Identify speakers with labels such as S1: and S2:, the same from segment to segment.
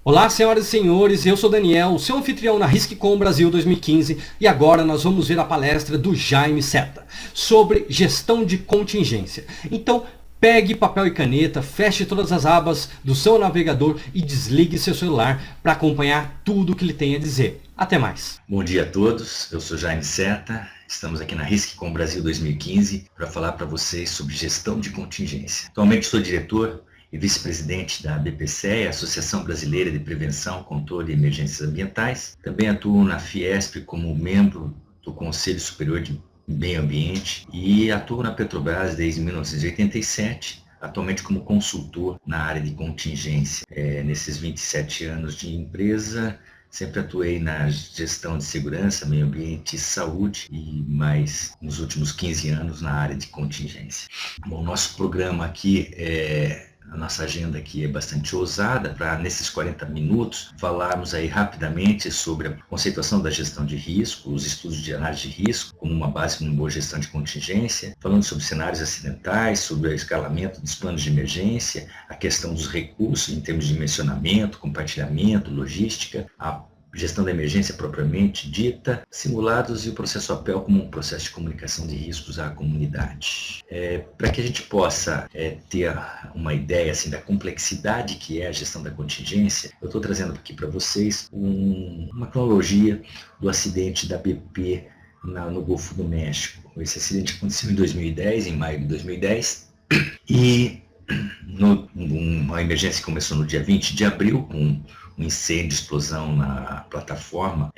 S1: Olá, senhoras e senhores, eu sou Daniel, seu anfitrião na RISC-Com Brasil 2015 e agora nós vamos ver a palestra do Jaime Seta sobre gestão de contingência. Então, pegue papel e caneta, feche todas as abas do seu navegador e desligue seu celular para acompanhar tudo o que ele tem a dizer. Até mais.
S2: Bom dia a todos, eu sou Jaime Seta, estamos aqui na RISC-Com Brasil 2015 para falar para vocês sobre gestão de contingência. Atualmente sou diretor e vice-presidente da BPCE, Associação Brasileira de Prevenção, Controle e Emergências Ambientais. Também atuo na Fiesp como membro do Conselho Superior de Meio Ambiente e atuo na Petrobras desde 1987, atualmente como consultor na área de contingência. Nesses 27 anos de empresa, sempre atuei na gestão de segurança, meio ambiente e saúde e mais nos últimos 15 anos na área de contingência. Bom, nosso programa aqui a nossa agenda aqui é bastante ousada para, nesses 40 minutos, falarmos aí rapidamente sobre a conceituação da gestão de risco, os estudos de análise de risco, como uma base para uma boa gestão de contingência, falando sobre cenários acidentais, sobre o escalamento dos planos de emergência, a questão dos recursos em termos de dimensionamento, compartilhamento, logística, a gestão da emergência propriamente dita, simulados e o processo APEL como um processo de comunicação de riscos à comunidade. Para que a gente possa ter uma ideia assim, da complexidade que é a gestão da contingência, eu estou trazendo aqui para vocês uma cronologia do acidente da BP no Golfo do México. Esse acidente aconteceu em 2010, em maio de 2010, e uma emergência que começou no dia 20 de abril, com um incêndio, explosão na plataforma,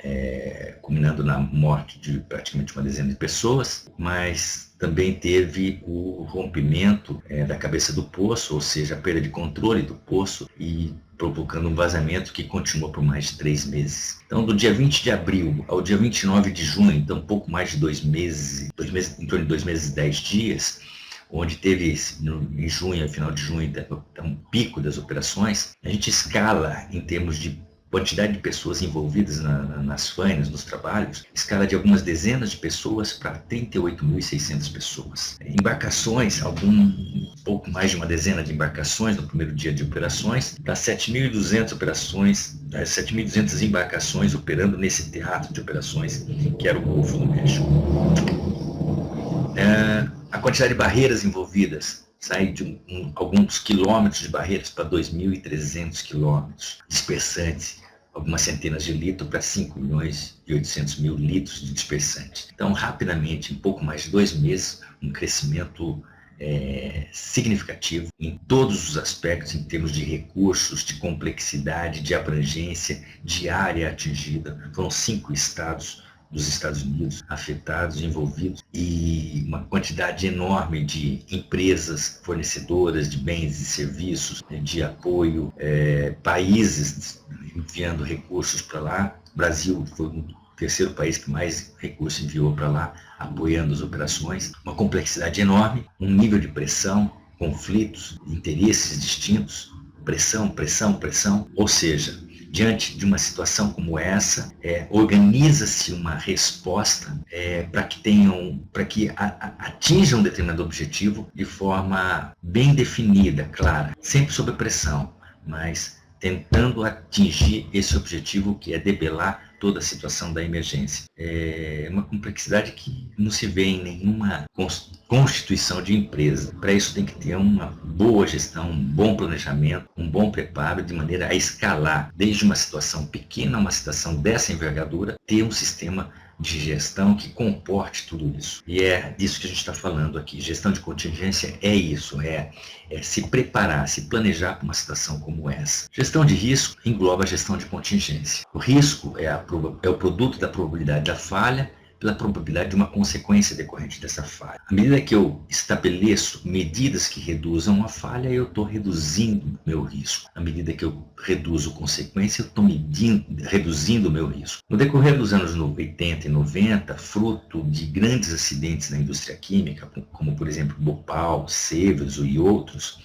S2: culminando na morte de praticamente uma dezena de pessoas, mas também teve o rompimento da cabeça do poço, ou seja, a perda de controle do poço e provocando um vazamento que continuou por mais de 3 meses. Então, do dia 20 de abril ao dia 29 de junho, então pouco mais de 2 meses, em torno de 2 meses e 10 dias, onde teve em junho, final de junho, um pico das operações, a gente escala em termos de quantidade de pessoas envolvidas nas faines, nos trabalhos, escala de algumas dezenas de pessoas para 38.600 pessoas. Embarcações, pouco mais de uma dezena de embarcações no primeiro dia de operações, para 7.200 operações, 7.200 embarcações operando nesse teatro de operações que era o Golfo do México. A quantidade de barreiras envolvidas sai de alguns quilômetros de barreiras para 2.300 quilômetros, dispersantes, algumas centenas de litros para 5.800.000 litros de dispersante. Então, rapidamente, em pouco mais de 2 meses, um crescimento significativo em todos os aspectos, em termos de recursos, de complexidade, de abrangência, de área atingida. Foram 5 estados dos Estados Unidos afetados, envolvidos, e uma quantidade enorme de empresas fornecedoras de bens e serviços, de apoio, países enviando recursos para lá. O Brasil foi o terceiro país que mais recursos enviou para lá, apoiando as operações. Uma complexidade enorme, um nível de pressão, conflitos, interesses distintos, pressão, ou seja, diante de uma situação como essa, organiza-se uma resposta para que atinjam um determinado objetivo de forma bem definida, clara, sempre sob pressão, mas tentando atingir esse objetivo que é debelar toda a situação da emergência. É uma complexidade que não se vê em nenhuma constituição de empresa. Para isso tem que ter uma boa gestão, um bom planejamento, um bom preparo, de maneira a escalar desde uma situação pequena a uma situação dessa envergadura, ter um sistema de gestão que comporte tudo isso. E é disso que a gente está falando aqui. Gestão de contingência é isso, é se preparar, se planejar para uma situação como essa. Gestão de risco engloba a gestão de contingência. O risco é o produto da probabilidade da falha pela probabilidade de uma consequência decorrente dessa falha. À medida que eu estabeleço medidas que reduzam a falha, eu estou reduzindo o meu risco. À medida que eu reduzo consequência, eu estou reduzindo o meu risco. No decorrer dos anos 80 e 90, fruto de grandes acidentes na indústria química, como por exemplo Bhopal, Seveso e outros,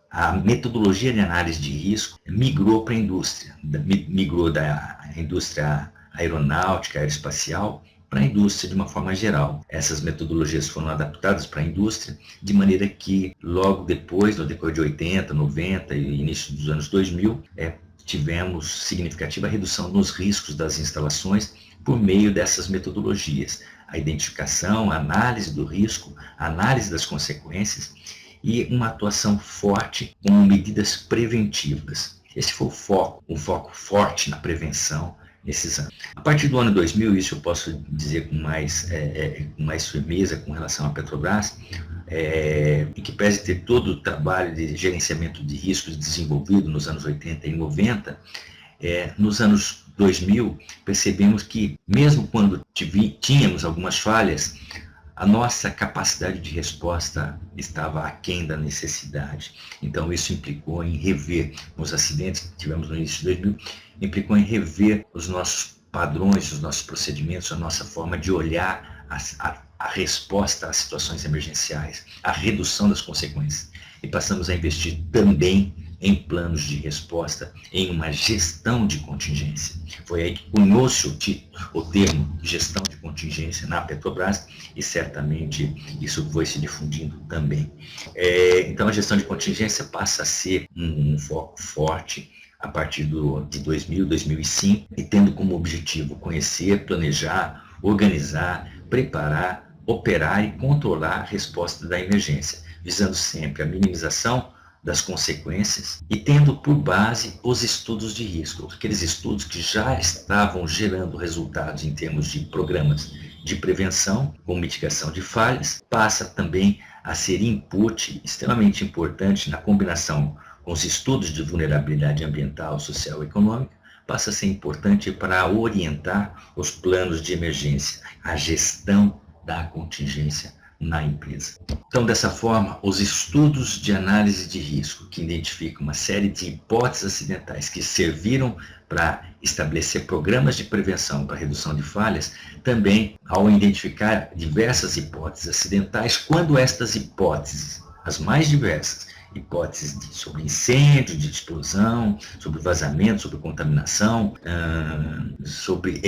S2: a metodologia de análise de risco migrou para a indústria, migrou da indústria aeronáutica, aeroespacial, para a indústria de uma forma geral. Essas metodologias foram adaptadas para a indústria, de maneira que logo depois, no decorrer de 80, 90 e início dos anos 2000, tivemos significativa redução nos riscos das instalações por meio dessas metodologias. A identificação, a análise do risco, a análise das consequências e uma atuação forte com medidas preventivas. Esse foi o foco, um foco forte na prevenção nesses anos. A partir do ano 2000, isso eu posso dizer com mais firmeza com relação à Petrobras, em que pese ter todo o trabalho de gerenciamento de riscos desenvolvido nos anos 80 e 90, nos anos 2000 percebemos que, mesmo quando tínhamos algumas falhas, a nossa capacidade de resposta estava aquém da necessidade. Então isso implicou em rever os acidentes que tivemos no início de 2000, implicou em rever os nossos padrões, os nossos procedimentos, a nossa forma de olhar a resposta às situações emergenciais, a redução das consequências. E passamos a investir também em planos de resposta, em uma gestão de contingência. Foi aí que cunhou-se o termo gestão de contingência na Petrobras e certamente isso foi se difundindo também. Então a gestão de contingência passa a ser um foco forte a partir de 2000, 2005 e tendo como objetivo conhecer, planejar, organizar, preparar, operar e controlar a resposta da emergência, visando sempre a minimização das consequências e tendo por base os estudos de risco, aqueles estudos que já estavam gerando resultados em termos de programas de prevenção com mitigação de falhas, passa também a ser input extremamente importante na combinação com os estudos de vulnerabilidade ambiental, social e econômica, passa a ser importante para orientar os planos de emergência, a gestão da contingência na empresa. Então, dessa forma, os estudos de análise de risco, que identificam uma série de hipóteses acidentais que serviram para estabelecer programas de prevenção para redução de falhas, também, ao identificar diversas hipóteses acidentais, quando estas hipóteses, as mais diversas, hipóteses sobre incêndio, de explosão, sobre vazamento, sobre contaminação, sobre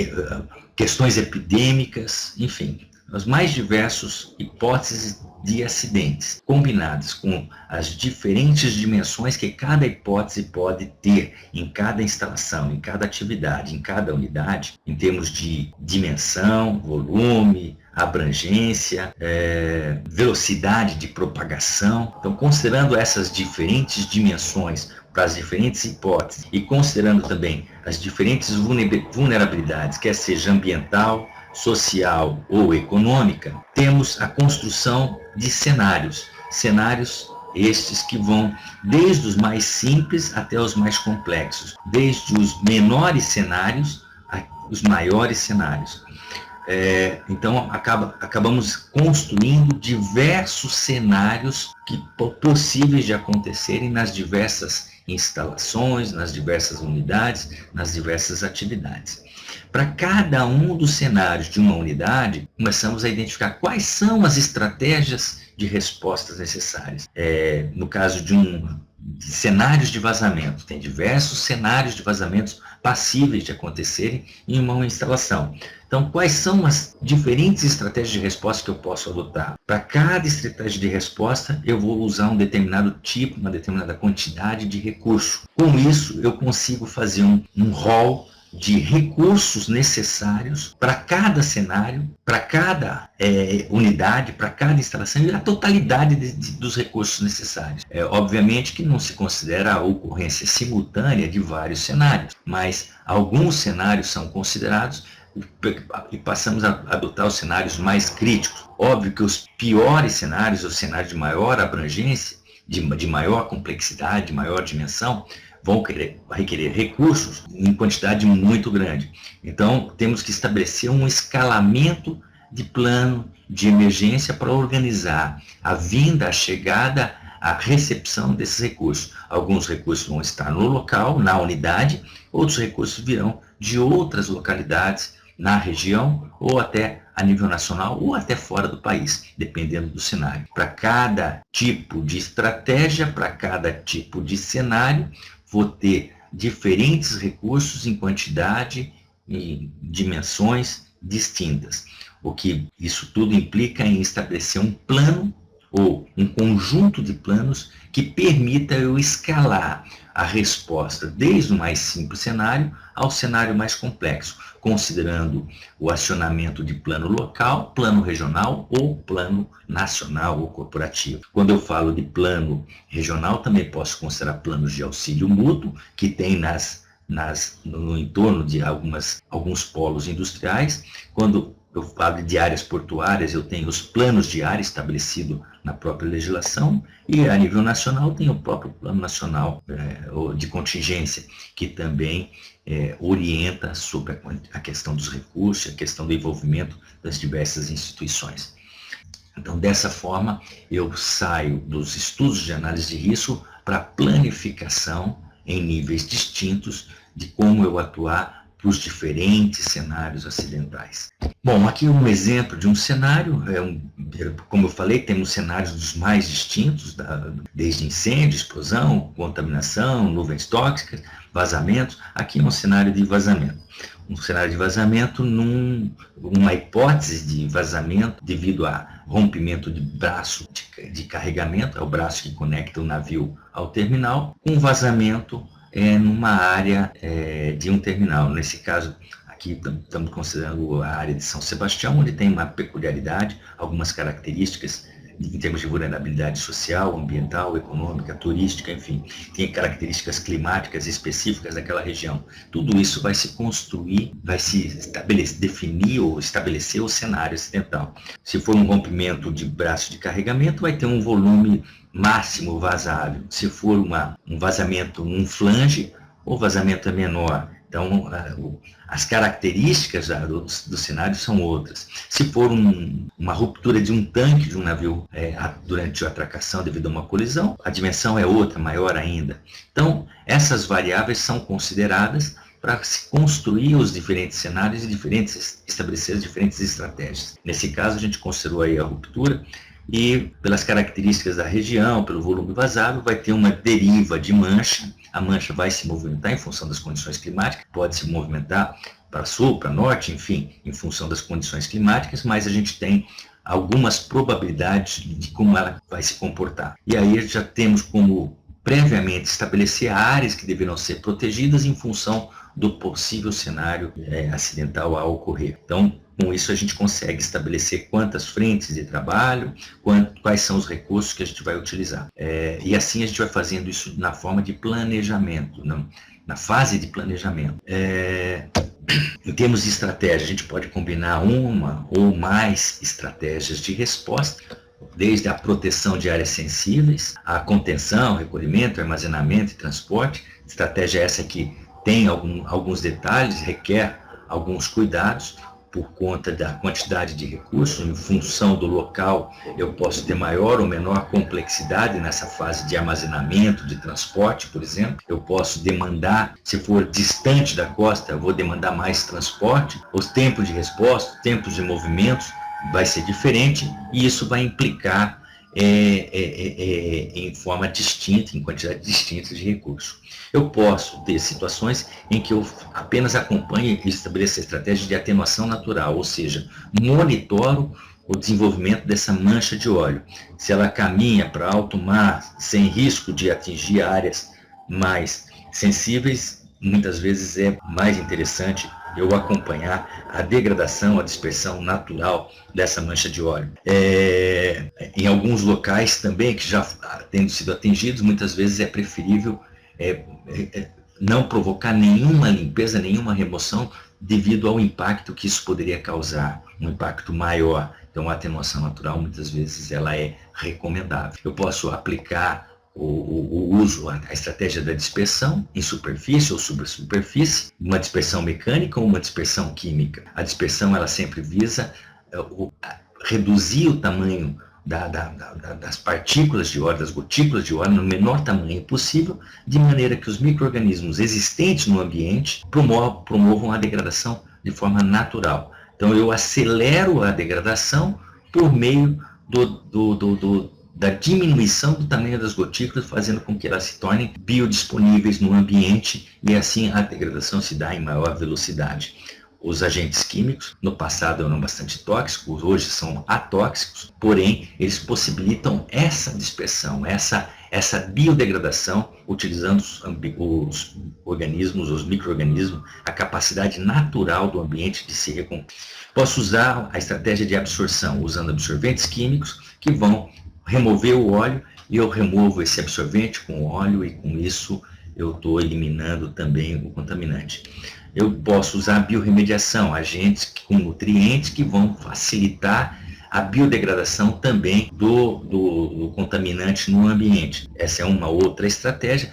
S2: questões epidêmicas, enfim, as mais diversas hipóteses de acidentes, combinadas com as diferentes dimensões que cada hipótese pode ter em cada instalação, em cada atividade, em cada unidade, em termos de dimensão, volume, abrangência, velocidade de propagação. Então, considerando essas diferentes dimensões para as diferentes hipóteses e considerando também as diferentes vulnerabilidades, quer seja ambiental, social ou econômica, temos a construção de cenários estes que vão desde os mais simples até os mais complexos, desde os menores cenários aos maiores cenários. Então acabamos construindo diversos cenários possíveis de acontecerem nas diversas instalações, nas diversas unidades, nas diversas atividades. Para cada um dos cenários de uma unidade, começamos a identificar quais são as estratégias de respostas necessárias. No caso de cenários de vazamento, tem diversos cenários de vazamentos passíveis de acontecerem em uma instalação. Então, quais são as diferentes estratégias de resposta que eu posso adotar? Para cada estratégia de resposta, eu vou usar um determinado tipo, uma determinada quantidade de recurso. Com isso, eu consigo fazer um rol de recursos necessários para cada cenário, para cada unidade, para cada instalação e a totalidade dos recursos necessários. Obviamente que não se considera a ocorrência simultânea de vários cenários, mas alguns cenários são considerados e passamos a adotar os cenários mais críticos. Óbvio que os piores cenários, os cenários de maior abrangência, de maior complexidade, de maior dimensão, vão requerer recursos em quantidade muito grande. Então, temos que estabelecer um escalamento de plano de emergência para organizar a vinda, a chegada, a recepção desses recursos. Alguns recursos vão estar no local, na unidade, outros recursos virão de outras localidades, na região, ou até a nível nacional, ou até fora do país, dependendo do cenário. Para cada tipo de estratégia, para cada tipo de cenário, vou ter diferentes recursos em quantidade e dimensões distintas. O que isso tudo implica em estabelecer um plano ou um conjunto de planos que permita eu escalar a resposta desde o mais simples cenário ao cenário mais complexo, considerando o acionamento de plano local, plano regional ou plano nacional ou corporativo. Quando eu falo de plano regional, também posso considerar planos de auxílio mútuo, que tem no entorno de alguns polos industriais. Quando eu falo de áreas portuárias, eu tenho os planos de área estabelecidos na própria legislação, e a nível nacional tem o próprio Plano Nacional de Contingência, que também orienta sobre a questão dos recursos, a questão do envolvimento das diversas instituições. Então, dessa forma, eu saio dos estudos de análise de risco para a planificação em níveis distintos de como eu atuar para os diferentes cenários acidentais. Bom, aqui um exemplo de um cenário, como eu falei, temos cenários dos mais distintos, desde incêndio, explosão, contaminação, nuvens tóxicas, vazamentos. Aqui é um cenário de vazamento. Um cenário de vazamento uma hipótese de vazamento devido a rompimento de braço de carregamento, é o braço que conecta o navio ao terminal, um vazamento numa área de um terminal. Nesse caso, aqui estamos considerando a área de São Sebastião, onde tem uma peculiaridade, algumas características em termos de vulnerabilidade social, ambiental, econômica, turística, enfim, tem características climáticas específicas daquela região. Tudo isso vai se construir, vai se definir ou estabelecer o cenário acidental. Se for um rompimento de braço de carregamento, vai ter um volume máximo vazável. Se for um vazamento num flange, o vazamento é menor. Então, as características do cenário são outras. Se for uma ruptura de um tanque de um navio durante a atracação devido a uma colisão, a dimensão é outra, maior ainda. Então, essas variáveis são consideradas para se construir os diferentes cenários e estabelecer as diferentes estratégias. Nesse caso, a gente considerou aí a ruptura, e pelas características da região, pelo volume vazado, vai ter uma deriva de mancha. A mancha vai se movimentar em função das condições climáticas, pode se movimentar para sul, para norte, enfim, em função das condições climáticas, mas a gente tem algumas probabilidades de como ela vai se comportar. E aí já temos como previamente estabelecer áreas que deverão ser protegidas em função do possível cenário acidental a ocorrer. Então, com isso a gente consegue estabelecer quantas frentes de trabalho, quais são os recursos que a gente vai utilizar. E assim a gente vai fazendo isso na forma de planejamento, na fase de planejamento. Em termos de estratégia, a gente pode combinar uma ou mais estratégias de resposta, desde a proteção de áreas sensíveis, a contenção, recolhimento, armazenamento e transporte. Estratégia essa que tem alguns detalhes, requer alguns cuidados por conta da quantidade de recursos. Em função do local, eu posso ter maior ou menor complexidade nessa fase de armazenamento, de transporte, por exemplo. Eu posso demandar, se for distante da costa, eu vou demandar mais transporte. Os tempos de resposta, tempos de movimentos vai ser diferente, e isso vai implicar em forma distinta, em quantidade distinta de recursos. Eu posso ter situações em que eu apenas acompanho e estabeleço a estratégia de atenuação natural, ou seja, monitoro o desenvolvimento dessa mancha de óleo. Se ela caminha para alto mar sem risco de atingir áreas mais sensíveis, muitas vezes é mais interessante eu acompanhar a degradação, a dispersão natural dessa mancha de óleo. Em alguns locais também, que já tendo sido atingidos, muitas vezes é preferível não provocar nenhuma limpeza, nenhuma remoção, devido ao impacto que isso poderia causar, um impacto maior. Então, a atenuação natural, muitas vezes, ela é recomendável. Eu posso aplicar o uso, a estratégia da dispersão em superfície ou subsuperfície, uma dispersão mecânica ou uma dispersão química. A dispersão, ela sempre visa reduzir o tamanho das partículas de óleo, das gotículas de óleo, no menor tamanho possível, de maneira que os micro-organismos existentes no ambiente promovam a degradação de forma natural. Então, eu acelero a degradação por meio da diminuição do tamanho das gotículas, fazendo com que elas se tornem biodisponíveis no ambiente, e assim a degradação se dá em maior velocidade. Os agentes químicos, no passado eram bastante tóxicos, hoje são atóxicos, porém eles possibilitam essa dispersão, essa essa biodegradação, utilizando os organismos, os micro-organismos, a capacidade natural do ambiente de se recompor. Posso usar a estratégia de absorção, usando absorventes químicos que vão remover o óleo, e eu removo esse absorvente com o óleo e com isso eu estou eliminando também o contaminante. Eu posso usar a biorremediação, agentes com nutrientes que vão facilitar a biodegradação também do contaminante no ambiente. Essa é uma outra estratégia,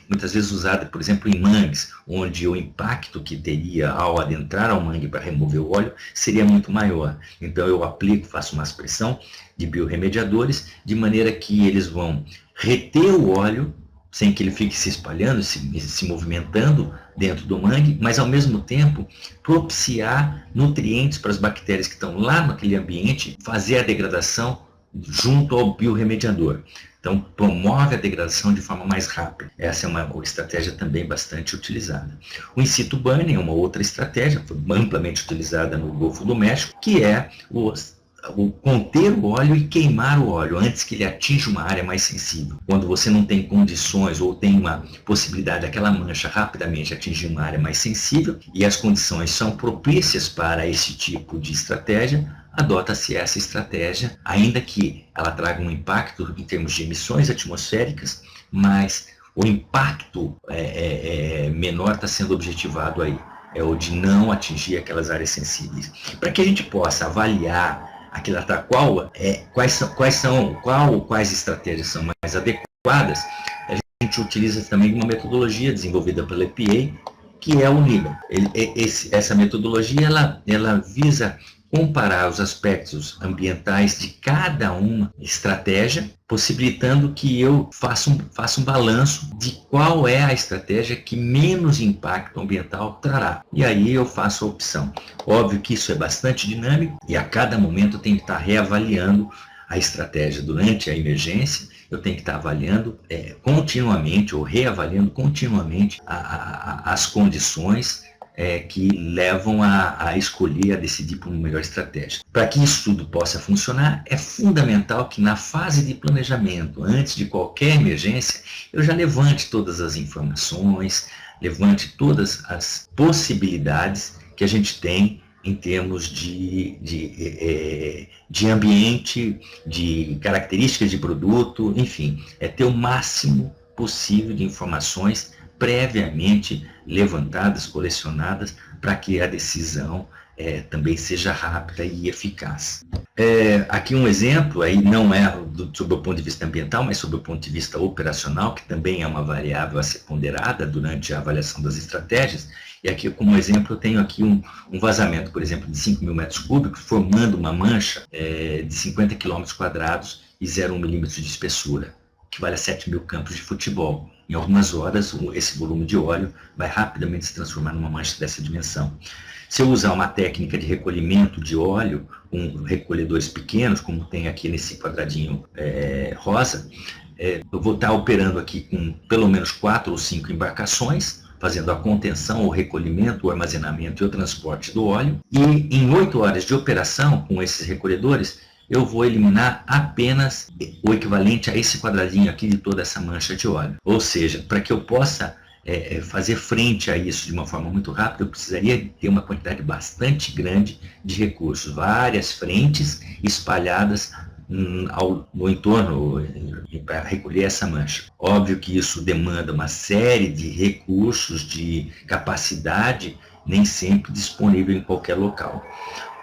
S2: muitas vezes usada, por exemplo, em mangues, onde o impacto que teria ao adentrar ao mangue para remover o óleo seria muito maior. Então eu faço uma aspersão de biorremediadores, de maneira que eles vão reter o óleo, sem que ele fique se espalhando, se movimentando dentro do mangue, mas ao mesmo tempo propiciar nutrientes para as bactérias que estão lá naquele ambiente, fazer a degradação junto ao biorremediador. Então, promove a degradação de forma mais rápida. Essa é uma estratégia também bastante utilizada. O in situ burning é uma outra estratégia, foi amplamente utilizada no Golfo do México, que é o conter o óleo e queimar o óleo antes que ele atinja uma área mais sensível. Quando você não tem condições ou tem uma possibilidade daquela mancha rapidamente atingir uma área mais sensível e as condições são propícias para esse tipo de estratégia, adota-se essa estratégia, ainda que ela traga um impacto em termos de emissões atmosféricas, mas o impacto menor está sendo objetivado aí, é o de não atingir aquelas áreas sensíveis. Para que a gente possa avaliar quais estratégias são mais adequadas, a gente utiliza também uma metodologia desenvolvida pela EPA, que é o NIBA. Essa metodologia ela visa comparar os aspectos ambientais de cada uma estratégia, possibilitando que eu faça um balanço de qual é a estratégia que menos impacto ambiental trará. E aí eu faço a opção. Óbvio que isso é bastante dinâmico e a cada momento eu tenho que estar reavaliando a estratégia durante a emergência, eu tenho que estar avaliando continuamente ou reavaliando continuamente as condições que levam a escolher, a decidir por uma melhor estratégia. Para que isso tudo possa funcionar, é fundamental que na fase de planejamento, antes de qualquer emergência, eu já levante todas as informações, levante todas as possibilidades que a gente tem em termos de ambiente, de características de produto, enfim, ter o máximo possível de informações previamente levantadas, colecionadas, para que a decisão também seja rápida e eficaz. Aqui um exemplo, aí não é sob o ponto de vista ambiental, mas sob o ponto de vista operacional, que também é uma variável a ser ponderada durante a avaliação das estratégias. E aqui, como exemplo, eu tenho aqui um vazamento, por exemplo, de 5.000 metros cúbicos, formando uma mancha de 50 km² e 0,1 milímetros de espessura, que vale a 7.000 campos de futebol. Em algumas horas, esse volume de óleo vai rapidamente se transformar numa mancha dessa dimensão. Se eu usar uma técnica de recolhimento de óleo, com recolhedores pequenos, como tem aqui nesse quadradinho rosa, eu vou estar operando aqui com pelo menos 4 ou 5 embarcações, fazendo a contenção, o recolhimento, o armazenamento e o transporte do óleo. E em 8 horas de operação com esses recolhedores, eu vou eliminar apenas o equivalente a esse quadradinho aqui de toda essa mancha de óleo. Ou seja, para que eu possa fazer frente a isso de uma forma muito rápida, eu precisaria ter uma quantidade bastante grande de recursos, várias frentes espalhadas no entorno para recolher essa mancha. Óbvio que isso demanda uma série de recursos, de capacidade, nem sempre disponível em qualquer local.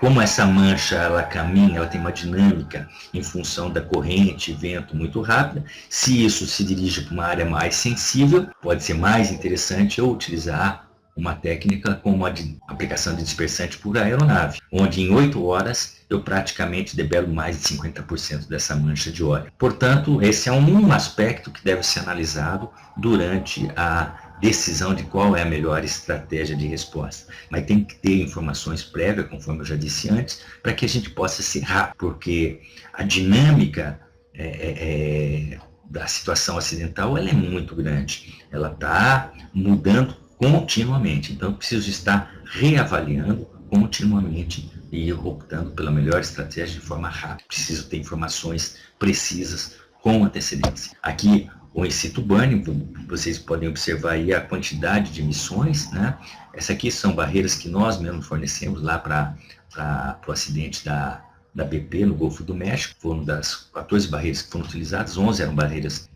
S2: Como essa mancha ela caminha, ela tem uma dinâmica em função da corrente e vento muito rápida, se isso se dirige para uma área mais sensível, pode ser mais interessante eu utilizar uma técnica como a de aplicação de dispersante por aeronave, onde em 8 horas eu praticamente debelo mais de 50% dessa mancha de óleo. Portanto, esse é um aspecto que deve ser analisado durante a decisão de qual é a melhor estratégia de resposta. Mas tem que ter informações prévias, conforme eu já disse antes, para que a gente possa ser rápido, porque a dinâmica da situação acidental ela é muito grande. Ela está mudando continuamente. Então, eu preciso estar reavaliando continuamente e optando pela melhor estratégia de forma rápida. Preciso ter informações precisas com antecedência. Aqui, ou in situ burning. Vocês podem observar aí a quantidade de emissões, né? Essas aqui são barreiras que nós mesmos fornecemos lá para o acidente da BP no Golfo do México. Foram das 14 barreiras que foram utilizadas, 11 eram barreiras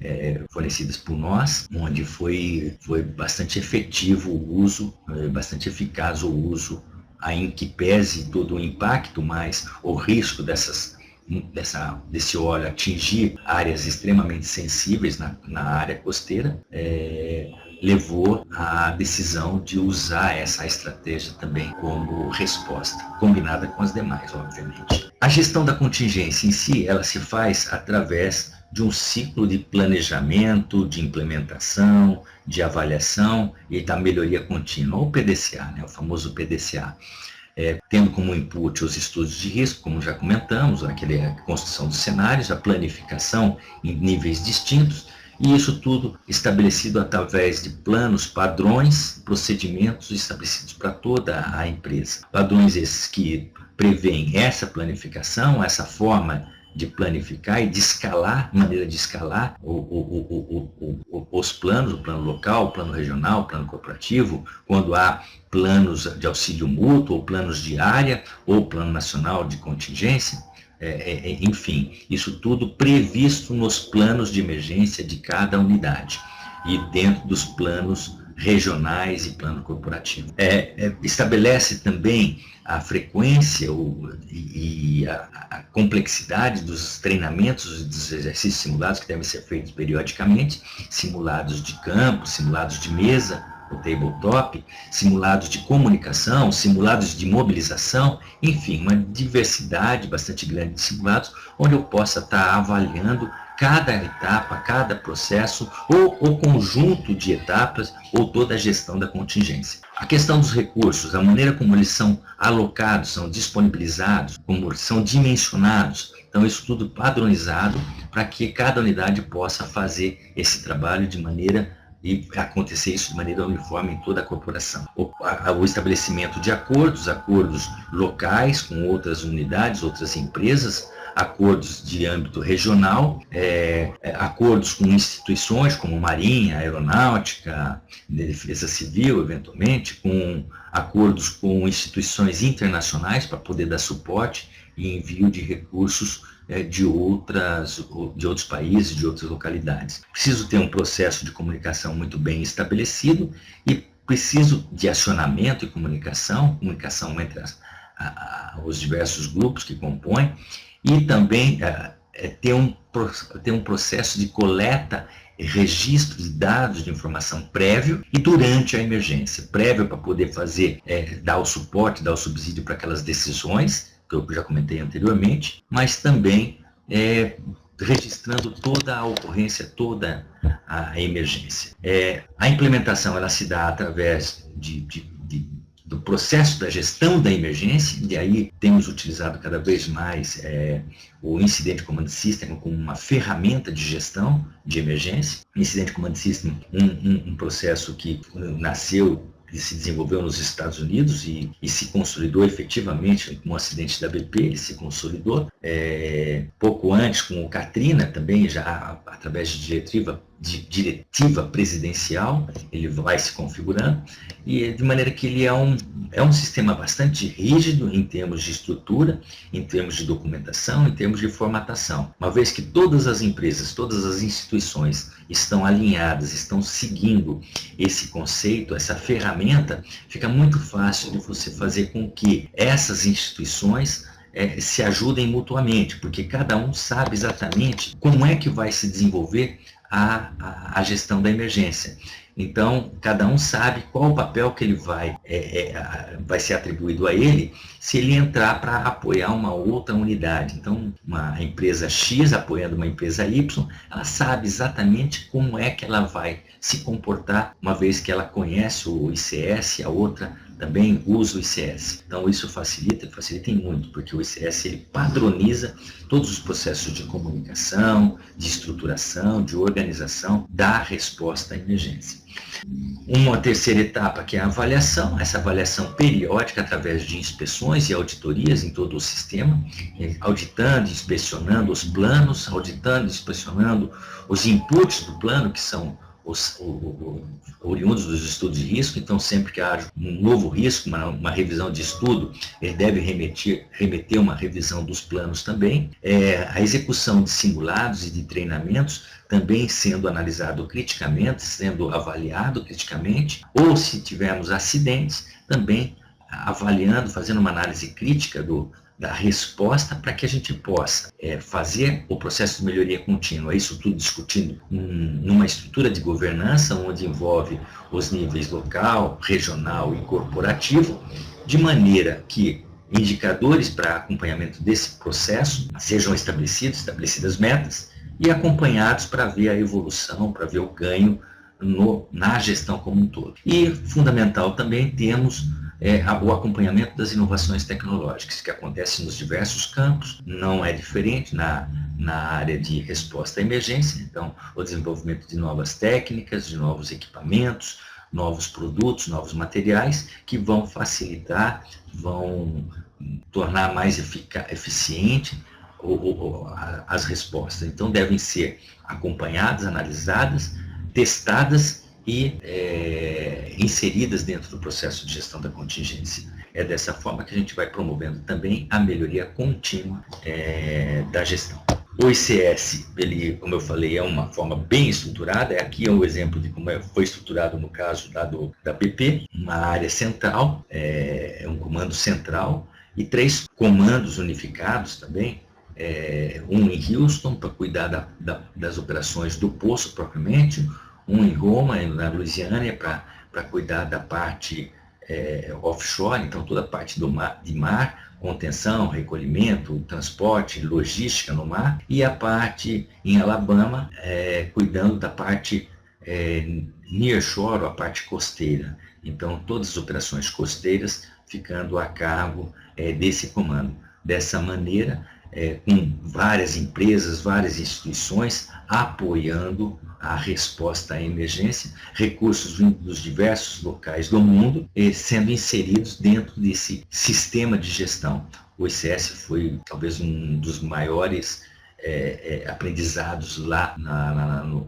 S2: fornecidas por nós, onde foi bastante efetivo o uso, bastante eficaz o uso, ainda que pese todo o impacto, mas o risco desse óleo atingir áreas extremamente sensíveis na área costeira, levou à decisão de usar essa estratégia também como resposta, combinada com as demais, obviamente. A gestão da contingência em si, ela se faz através de um ciclo de planejamento, de implementação, de avaliação e da melhoria contínua, o PDCA, né, o famoso PDCA. Tendo como input os estudos de risco, como já comentamos, a construção dos cenários, a planificação em níveis distintos, e isso tudo estabelecido através de planos, padrões, procedimentos estabelecidos para toda a empresa. Padrões esses que prevêem essa planificação, essa forma de planificar e de escalar, maneira de escalar os planos, o plano local, o plano regional, o plano corporativo, quando há planos de auxílio mútuo, ou planos de área, ou plano nacional de contingência, enfim, isso tudo previsto nos planos de emergência de cada unidade e dentro dos planos regionais e plano corporativo. Estabelece também a frequência e a complexidade dos treinamentos e dos exercícios simulados que devem ser feitos periodicamente, simulados de campo, simulados de mesa, o tabletop, simulados de comunicação, simulados de mobilização, enfim, uma diversidade bastante grande de simulados, onde eu possa estar avaliando cada etapa, cada processo, ou o conjunto de etapas, ou toda a gestão da contingência. A questão dos recursos, a maneira como eles são alocados, são disponibilizados, como são dimensionados, então isso tudo padronizado para que cada unidade possa fazer esse trabalho de maneira e acontecer isso de maneira uniforme em toda a corporação. O estabelecimento de acordos locais com outras unidades, outras empresas, acordos de âmbito regional, acordos com instituições como Marinha, Aeronáutica, Defesa Civil, eventualmente, com acordos com instituições internacionais para poder dar suporte e envio de recursos de outros países, de outras localidades. Preciso ter um processo de comunicação muito bem estabelecido e preciso de acionamento e comunicação entre os diversos grupos que compõem, e também ter um processo de coleta e registro de dados de informação prévio e durante a emergência. Prévio para poder dar o suporte, dar o subsídio para aquelas decisões, que eu já comentei anteriormente, mas também registrando toda a ocorrência, toda a emergência. A implementação ela se dá através do processo da gestão da emergência, e aí temos utilizado cada vez mais o Incident Command System como uma ferramenta de gestão de emergência. Incident Command System, um processo que nasceu e se desenvolveu nos Estados Unidos e se consolidou efetivamente com o acidente da BP, ele se consolidou. Pouco antes, com o Katrina, também já através de diretiva presidencial, ele vai se configurando, e de maneira que ele é um sistema bastante rígido em termos de estrutura, em termos de documentação, em termos de formatação. Uma vez que todas as empresas, todas as instituições estão alinhadas, estão seguindo esse conceito, essa ferramenta, fica muito fácil de você fazer com que essas instituições se ajudem mutuamente, porque cada um sabe exatamente como é que vai se desenvolver a gestão da emergência. Então, cada um sabe qual o papel que ele vai ser atribuído a ele se ele entrar para apoiar uma outra unidade. Então, uma empresa X apoiando uma empresa Y, ela sabe exatamente como é que ela vai se comportar, uma vez que ela conhece o ICS, a outra também usa o ICS. Então isso facilita e muito, porque o ICS ele padroniza todos os processos de comunicação, de estruturação, de organização da resposta à emergência. Uma terceira etapa, que é a avaliação, essa avaliação periódica através de inspeções e auditorias em todo o sistema, auditando, inspecionando os planos, auditando, inspecionando os inputs do plano, que são os oriundos dos estudos de risco. Então, sempre que há um novo risco, uma revisão de estudo, ele deve remeter uma revisão dos planos também. A execução de simulados e de treinamentos também sendo analisado criticamente, sendo avaliado criticamente, ou se tivermos acidentes, também avaliando, fazendo uma análise crítica da resposta para que a gente possa fazer o processo de melhoria contínua. Isso tudo discutindo numa estrutura de governança onde envolve os níveis local, regional e corporativo, de maneira que indicadores para acompanhamento desse processo sejam estabelecidas metas e acompanhados para ver a evolução, para ver o ganho na gestão como um todo. E fundamental também temos o acompanhamento das inovações tecnológicas, que acontecem nos diversos campos, não é diferente na área de resposta à emergência. Então, o desenvolvimento de novas técnicas, de novos equipamentos, novos produtos, novos materiais, que vão facilitar, vão tornar mais eficiente as respostas. Então, devem ser acompanhadas, analisadas, testadas e inseridas dentro do processo de gestão da contingência. É dessa forma que a gente vai promovendo também a melhoria contínua da gestão. O ICS, ele, como eu falei, é uma forma bem estruturada. Aqui é um exemplo de como foi estruturado no caso da BP, uma área central, um comando central e 3 comandos unificados também, um em Houston para cuidar das operações do poço propriamente, um em Roma, na Louisiana, para cuidar da parte offshore, então toda a parte de mar, contenção, recolhimento, transporte, logística no mar, e a parte em Alabama, cuidando da parte nearshore, a parte costeira. Então todas as operações costeiras ficando a cargo desse comando. Dessa maneira, com várias empresas, várias instituições apoiando a resposta à emergência, recursos vindos dos diversos locais do mundo sendo inseridos dentro desse sistema de gestão. O ICS foi talvez um dos maiores aprendizados lá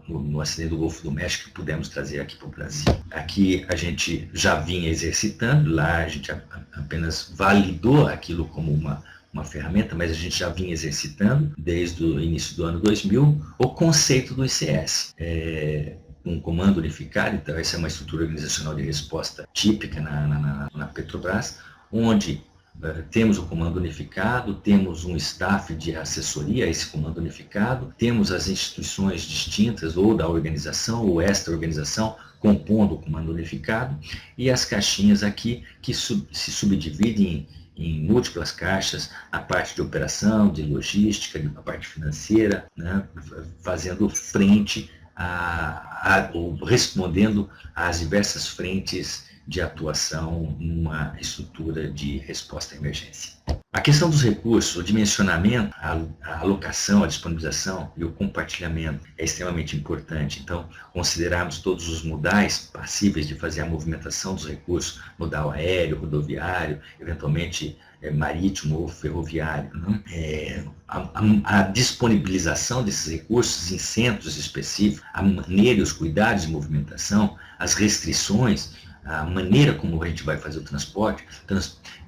S2: no acidente do Golfo do México que pudemos trazer aqui para o Brasil. Aqui a gente já vinha exercitando, lá a gente apenas validou aquilo como uma ferramenta, mas a gente já vinha exercitando desde o início do ano 2000 o conceito do ICS. Um comando unificado, então essa é uma estrutura organizacional de resposta típica na Petrobras, onde temos o comando unificado, temos um staff de assessoria a esse comando unificado, temos as instituições distintas ou da organização ou extra-organização compondo o comando unificado, e as caixinhas aqui que se subdividem em múltiplas caixas, a parte de operação, de logística, a parte financeira, né, fazendo frente ou respondendo às diversas frentes de atuação numa estrutura de resposta à emergência. A questão dos recursos, o dimensionamento, a alocação, a disponibilização e o compartilhamento é extremamente importante. Então, considerarmos todos os modais passíveis de fazer a movimentação dos recursos, modal aéreo, rodoviário, eventualmente marítimo ou ferroviário. Né? A disponibilização desses recursos em centros específicos, a maneira e os cuidados de movimentação, as restrições, a maneira como a gente vai fazer o transporte,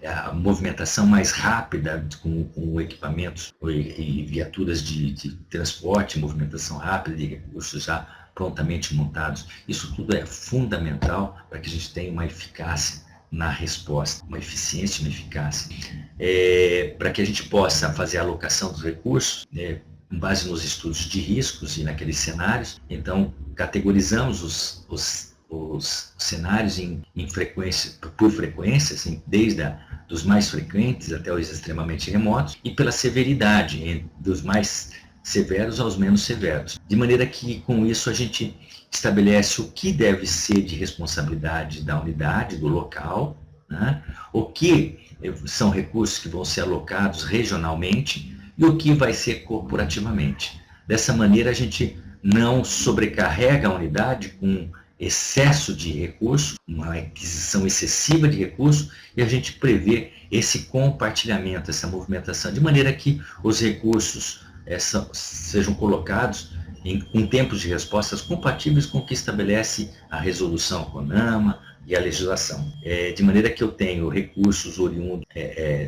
S2: a movimentação mais rápida com equipamentos e viaturas de transporte, movimentação rápida de recursos já prontamente montados. Isso tudo é fundamental para que a gente tenha uma eficácia na resposta, uma eficiência e uma eficácia. Para que a gente possa fazer a alocação dos recursos, com base nos estudos de riscos e naqueles cenários, então categorizamos os cenários por frequência, assim, desde dos mais frequentes até os extremamente remotos, e pela severidade, dos mais severos aos menos severos. De maneira que, com isso, a gente estabelece o que deve ser de responsabilidade da unidade, do local, né? O que são recursos que vão ser alocados regionalmente e o que vai ser corporativamente. Dessa maneira, a gente não sobrecarrega a unidade com excesso de recursos, uma aquisição excessiva de recursos, e a gente prevê esse compartilhamento, essa movimentação, de maneira que os recursos sejam colocados com tempos de respostas compatíveis com o que estabelece a resolução CONAMA e a legislação. De maneira que eu tenho recursos oriundos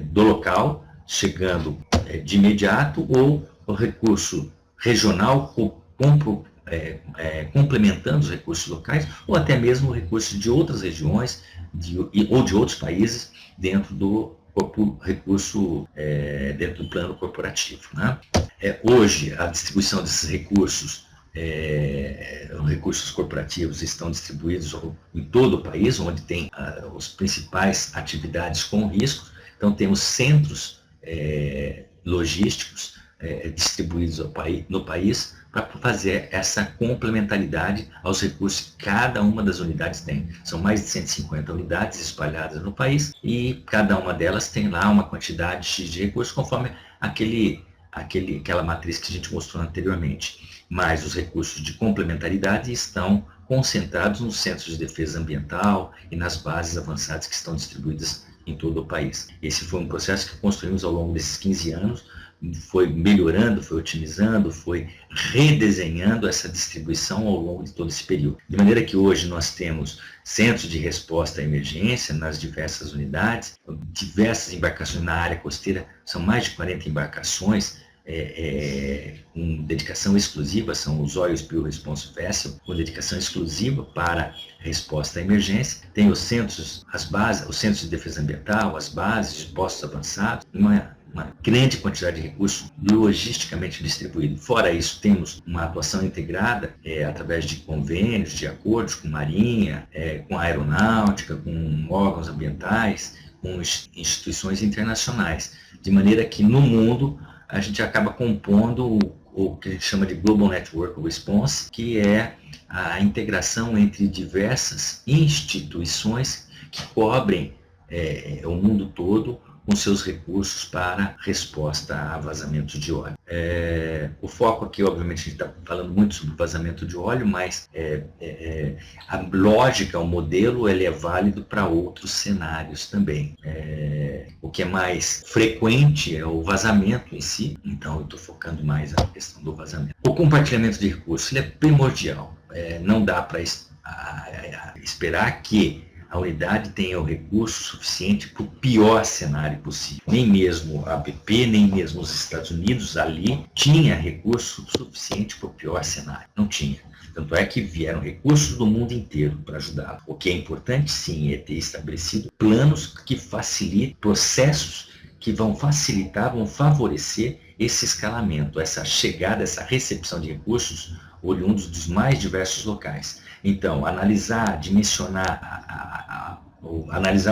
S2: do local, chegando de imediato, ou o recurso regional complementando os recursos locais, ou até mesmo recursos de outras regiões ou de outros países dentro do recurso, dentro do plano corporativo, né? Hoje, a distribuição desses recursos, recursos corporativos estão distribuídos em todo o país, onde tem as principais atividades com risco. Então, temos centros logísticos distribuídos no país para fazer essa complementaridade aos recursos que cada uma das unidades tem. São mais de 150 unidades espalhadas no país e cada uma delas tem lá uma quantidade X de recursos conforme aquela matriz que a gente mostrou anteriormente. Mas os recursos de complementaridade estão concentrados nos centros de defesa ambiental e nas bases avançadas que estão distribuídas em todo o país. Esse foi um processo que construímos ao longo desses 15 anos, foi melhorando, foi otimizando, foi redesenhando essa distribuição ao longo de todo esse período. De maneira que hoje nós temos centros de resposta à emergência nas diversas unidades, diversas embarcações na área costeira, são mais de 40 embarcações, com dedicação exclusiva, são os Oil Spill Response Vessel, com dedicação exclusiva para resposta à emergência. Tem os centros, os centros de defesa ambiental, as bases, os postos avançados, uma grande quantidade de recursos logisticamente distribuídos. Fora isso, temos uma atuação integrada através de convênios, de acordos com Marinha, com a aeronáutica, com órgãos ambientais, com instituições internacionais, de maneira que no mundo a gente acaba compondo o que a gente chama de Global Network Response, que é a integração entre diversas instituições que cobrem o mundo todo com seus recursos para resposta a vazamento de óleo. O foco aqui, obviamente, a gente está falando muito sobre vazamento de óleo, mas a lógica, o modelo, ele é válido para outros cenários também. O que é mais frequente é o vazamento em si, então eu estou focando mais na questão do vazamento. O compartilhamento de recursos, ele é primordial. Não dá para esperar que a unidade tenha o recurso suficiente para o pior cenário possível. Nem mesmo a BP, nem mesmo os Estados Unidos ali tinha recurso suficiente para o pior cenário. Não tinha. Tanto é que vieram recursos do mundo inteiro para ajudar. O que é importante, sim, é ter estabelecido planos que facilitem, processos que vão facilitar, vão favorecer esse escalamento, essa chegada, essa recepção de recursos oriundos dos mais diversos locais. Então, analisar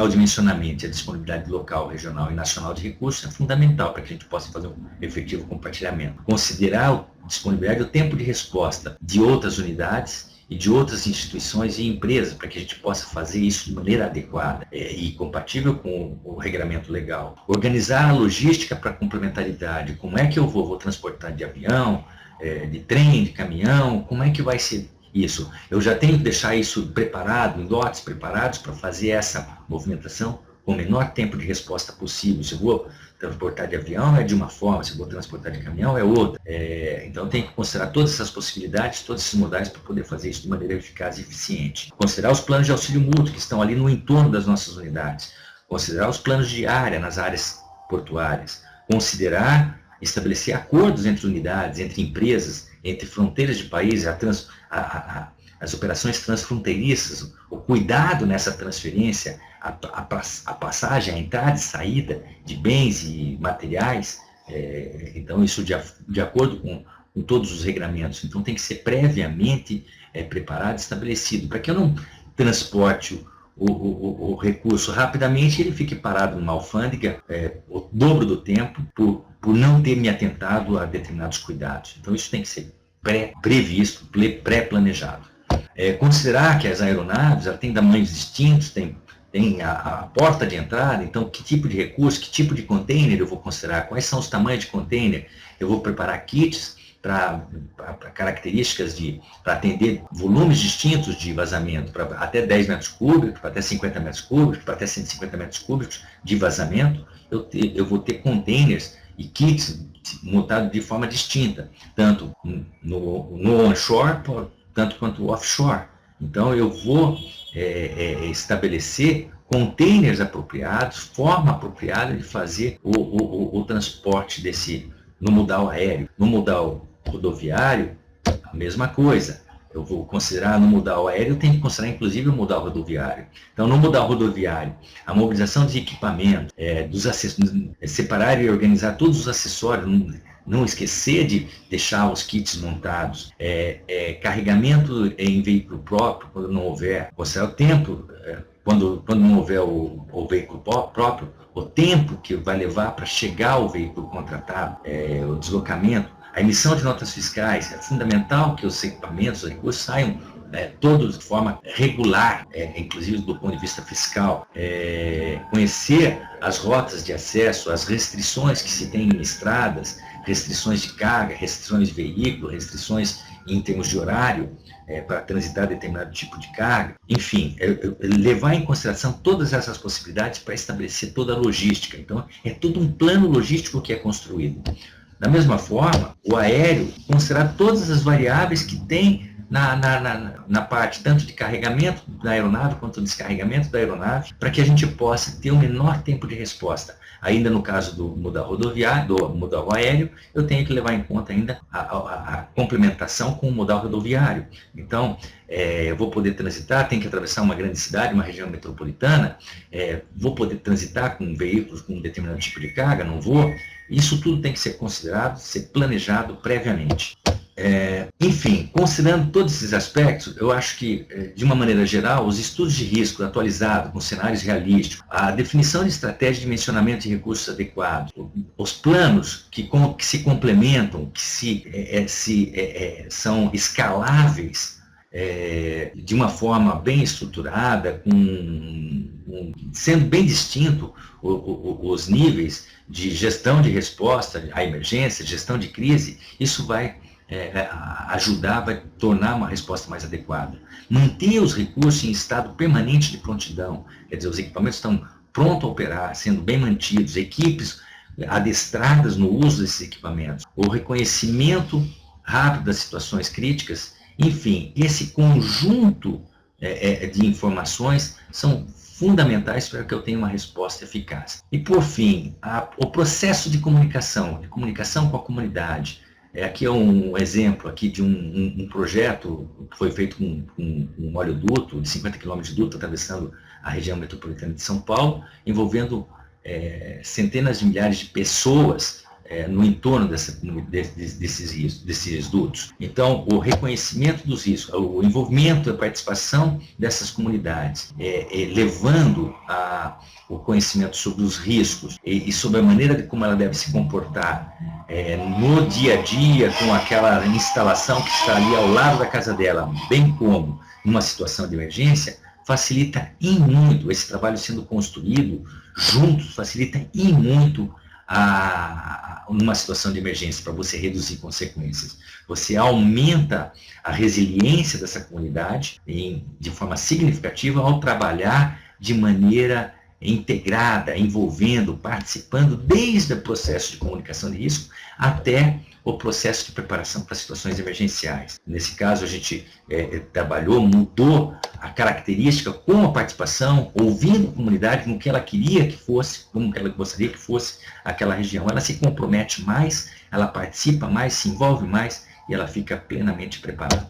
S2: o dimensionamento e a disponibilidade local, regional e nacional de recursos é fundamental para que a gente possa fazer um efetivo compartilhamento. Considerar a disponibilidade e o tempo de resposta de outras unidades e de outras instituições e empresas, para que a gente possa fazer isso de maneira adequada e compatível com o regramento legal. Organizar a logística para complementaridade. Como é que eu vou transportar de avião, de trem, de caminhão, como é que vai ser isso? Eu já tenho que deixar isso preparado, em lotes preparados para fazer essa movimentação com o menor tempo de resposta possível. Se eu vou transportar de avião é de uma forma, se eu vou transportar de caminhão é outra. Então eu tenho que considerar todas essas possibilidades, todos esses modais para poder fazer isso de maneira eficaz e eficiente. Considerar os planos de auxílio mútuo que estão ali no entorno das nossas unidades. Considerar os planos de área nas áreas portuárias. Considerar estabelecer acordos entre unidades, entre empresas, entre fronteiras de países, as operações transfronteiriças, o cuidado nessa transferência, a passagem, a entrada e saída de bens e materiais, então isso de acordo com todos os regramentos. Então tem que ser previamente preparado, estabelecido, para que eu não transporte o recurso rapidamente e ele fique parado numa alfândega o dobro do tempo por não ter me atentado a determinados cuidados. Então isso tem que ser pré-planejado. Considerar que as aeronaves têm tamanhos distintos, têm tem a porta de entrada, então que tipo de recurso, que tipo de container eu vou considerar, quais são os tamanhos de container, eu vou preparar kits para características para atender volumes distintos de vazamento, para até 10 metros cúbicos, para até 50 metros cúbicos, para até 150 metros cúbicos de vazamento, eu vou ter containers e kits montados de forma distinta, tanto no onshore, tanto quanto offshore. Então eu vou estabelecer containers apropriados, forma apropriada de fazer o transporte no modal aéreo. No modal rodoviário, a mesma coisa. Eu vou considerar no modal aéreo, eu tenho que considerar inclusive o modal rodoviário. Então, no modal rodoviário, a mobilização de equipamento, separar e organizar todos os acessórios, não esquecer de deixar os kits montados, carregamento em veículo próprio, quando não houver, considerar o tempo, quando não houver o veículo próprio, o tempo que vai levar para chegar ao veículo contratado, o deslocamento, a emissão de notas fiscais. É fundamental que os equipamentos, os recursos saiam todos de forma regular, inclusive do ponto de vista fiscal. Conhecer as rotas de acesso, as restrições que se tem em estradas, restrições de carga, restrições de veículo, restrições em termos de horário, para transitar determinado tipo de carga. Enfim, levar em consideração todas essas possibilidades para estabelecer toda a logística. Então, é todo um plano logístico que é construído. Da mesma forma, o aéreo considerar todas as variáveis que tem na parte tanto de carregamento da aeronave quanto descarregamento da aeronave, para que a gente possa ter o menor tempo de resposta. Ainda no caso do modal rodoviário, do modal aéreo, eu tenho que levar em conta ainda a complementação com o modal rodoviário. Então, eu vou poder transitar, tenho que atravessar uma grande cidade, uma região metropolitana, vou poder transitar com veículos com um determinado tipo de carga, não vou. Isso tudo tem que ser considerado, ser planejado previamente. Enfim, considerando todos esses aspectos, eu acho que, de uma maneira geral, os estudos de risco atualizados, com cenários realísticos, a definição de estratégia de dimensionamento de recursos adequados, os planos que se complementam, que são escaláveis, de uma forma bem estruturada, sendo bem distinto os níveis de gestão de resposta à emergência, gestão de crise, isso vai ajudar, vai tornar uma resposta mais adequada. Manter os recursos em estado permanente de prontidão, quer dizer, os equipamentos estão prontos a operar, sendo bem mantidos, equipes adestradas no uso desses equipamentos, o reconhecimento rápido das situações críticas, enfim, esse conjunto de informações são fundamentais para que eu tenha uma resposta eficaz. E, por fim, o processo de comunicação com a comunidade. Aqui é um exemplo aqui de um projeto que foi feito com um oleoduto de 50 km de duto atravessando a região metropolitana de São Paulo, envolvendo centenas de milhares de pessoas no entorno desses dutos. Então, o reconhecimento dos riscos, o envolvimento, a participação dessas comunidades, levando o conhecimento sobre os riscos e sobre a maneira como ela deve se comportar no dia a dia, com aquela instalação que está ali ao lado da casa dela, bem como numa situação de emergência, facilita em muito esse trabalho sendo construído juntos, facilita em muito numa situação de emergência, para você reduzir consequências. Você aumenta a resiliência dessa comunidade de forma significativa ao trabalhar de maneira integrada, envolvendo, participando desde o processo de comunicação de risco até o processo de preparação para situações emergenciais. Nesse caso, a gente trabalhou, mudou a característica com a participação, ouvindo a comunidade no que ela queria que fosse, como que ela gostaria que fosse aquela região. Ela se compromete mais, ela participa mais, se envolve mais e ela fica plenamente preparada.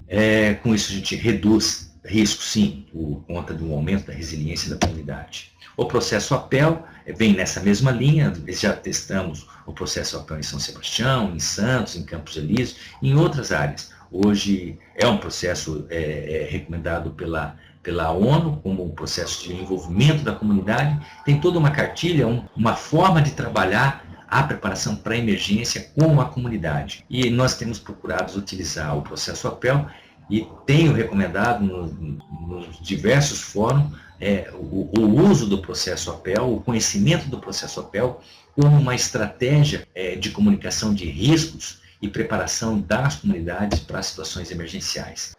S2: Com isso, a gente reduz risco, sim, por conta do aumento da resiliência da comunidade. O processo APEL vem nessa mesma linha, já testamos o processo APEL em São Sebastião, em Santos, em Campos Elíseos, em outras áreas. Hoje é um processo recomendado pela ONU como um processo de envolvimento da comunidade, tem toda uma cartilha, uma forma de trabalhar a preparação para a emergência com a comunidade. E nós temos procurado utilizar o processo APEL e tenho recomendado nos diversos fóruns o uso do processo APEL, o conhecimento do processo APEL, como uma estratégia de comunicação de riscos e preparação das comunidades para situações emergenciais.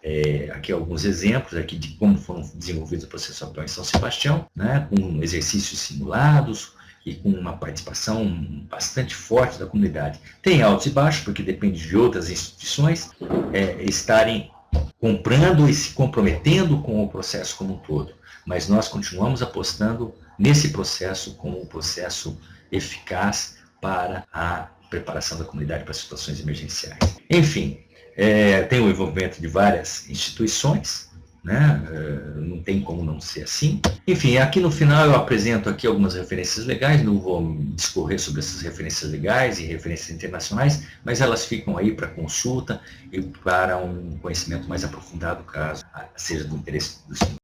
S2: Aqui alguns exemplos aqui de como foram desenvolvidos o processo APEL em São Sebastião, né, com exercícios simulados e com uma participação bastante forte da comunidade. Tem altos e baixos, porque depende de outras instituições estarem comprando e se comprometendo com o processo como um todo. Mas nós continuamos apostando nesse processo como um processo eficaz para a preparação da comunidade para situações emergenciais. Enfim, tem o envolvimento de várias instituições, né? Não tem como não ser assim. Enfim, aqui no final eu apresento aqui algumas referências legais, não vou discorrer sobre essas referências legais e referências internacionais, mas elas ficam aí para consulta e para um conhecimento mais aprofundado, caso seja do interesse do senhor.